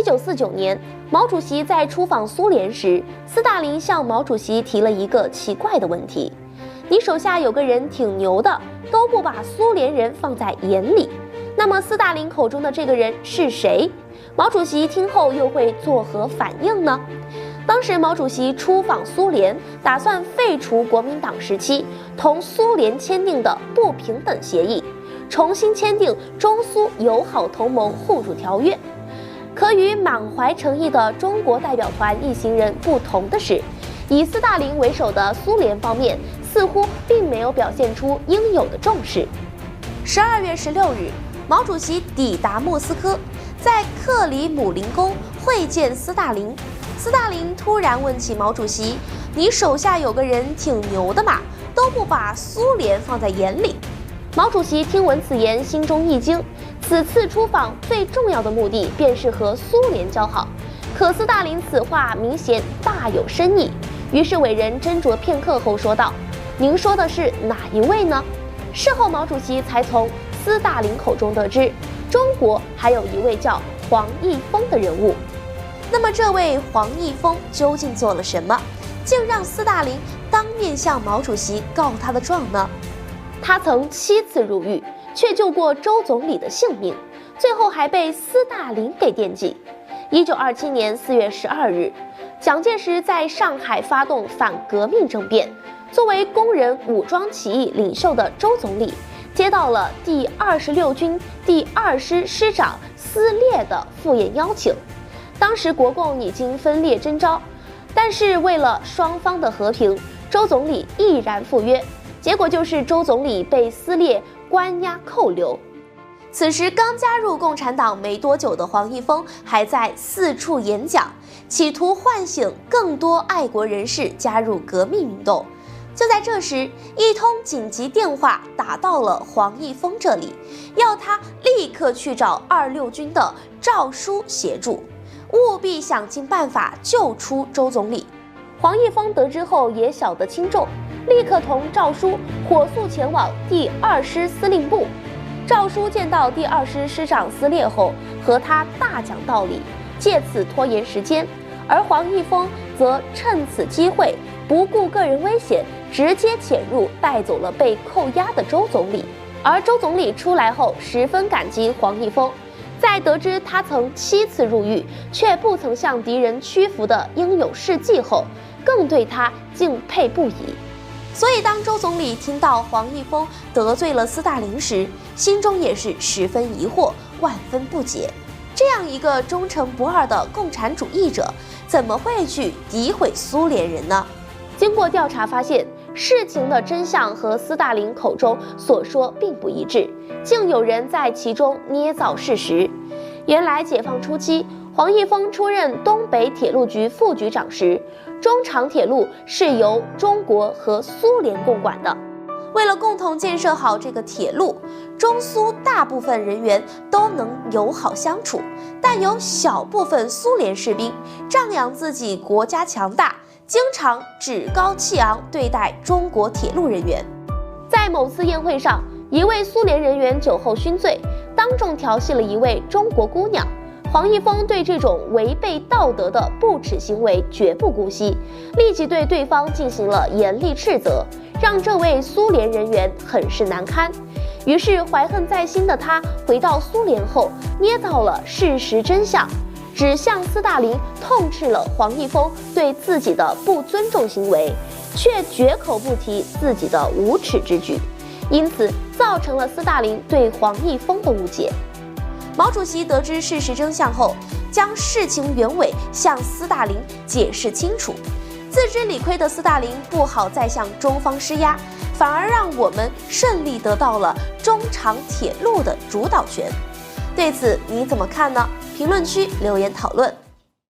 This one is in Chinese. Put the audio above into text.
1949年，毛主席在出访苏联时，斯大林向毛主席提了一个奇怪的问题：你手下有个人挺牛的，都不把苏联人放在眼里。那么斯大林口中的这个人是谁？毛主席听后又会作何反应呢？当时毛主席出访苏联，打算废除国民党时期同苏联签订的不平等协议，重新签订中苏友好同盟互助条约。可与满怀诚意的中国代表团一行人不同的是，以斯大林为首的苏联方面似乎并没有表现出应有的重视。12月16日，毛主席抵达莫斯科，在克里姆林宫会见斯大林。斯大林突然问起毛主席：“你手下有个人挺牛的嘛，都不把苏联放在眼里。”毛主席听闻此言，心中一惊。此次出访最重要的目的便是和苏联交好，可斯大林此话明显大有深意。于是伟人斟酌片刻后说道：“您说的是哪一位呢？”事后毛主席才从斯大林口中得知，中国还有一位叫黄毅峰的人物。那么这位黄毅峰究竟做了什么，竟让斯大林当面向毛主席告他的状呢？他曾7次入狱，却救过周总理的性命，最后还被斯大林给惦记。1927年4月12日，蒋介石在上海发动反革命政变，作为工人武装起义领袖的周总理，接到了第26军第2师师长斯烈的赴宴邀请。当时国共已经分列征召，但是为了双方的和平，周总理毅然赴约，结果就是周总理被斯烈关押扣留。此时刚加入共产党没多久的黄毅峰还在四处演讲，企图唤醒更多爱国人士加入革命运动。就在这时，一通紧急电话打到了黄毅峰这里，要他立刻去找26军的赵书协助，务必想尽办法救出周总理。黄毅峰得知后也晓得轻重，立刻同赵书火速前往第2师司令部。赵书见到第2师师长斯烈后，和他大讲道理，借此拖延时间。而黄毅峰则趁此机会，不顾个人危险，直接潜入带走了被扣押的周总理。而周总理出来后，十分感激黄毅峰，在得知他曾7次入狱，却不曾向敌人屈服的英勇事迹后，更对他敬佩不已。所以当周总理听到黄毅峰得罪了斯大林时，心中也是十分疑惑，万分不解。这样一个忠诚不二的共产主义者，怎么会去诋毁苏联人呢？经过调查发现，事情的真相和斯大林口中所说并不一致，竟有人在其中捏造事实。原来解放初期，黄毅峰出任东北铁路局副局长时，中长铁路是由中国和苏联共管的。为了共同建设好这个铁路，中苏大部分人员都能友好相处，但有小部分苏联士兵仗扬自己国家强大，经常趾高气昂对待中国铁路人员。在某次宴会上，一位苏联人员酒后酗醉，当众调戏了一位中国姑娘。黄毅峰对这种违背道德的不耻行为绝不姑息，立即对对方进行了严厉斥责，让这位苏联人员很是难堪。于是怀恨在心的他回到苏联后，捏造了事实真相，指向斯大林痛斥了黄毅峰对自己的不尊重行为，却绝口不提自己的无耻之举，因此造成了斯大林对黄毅峰的误解。毛主席得知事实真相后，将事情原委向斯大林解释清楚。自知理亏的斯大林不好再向中方施压，反而让我们顺利得到了中长铁路的主导权。对此你怎么看呢？评论区留言讨论。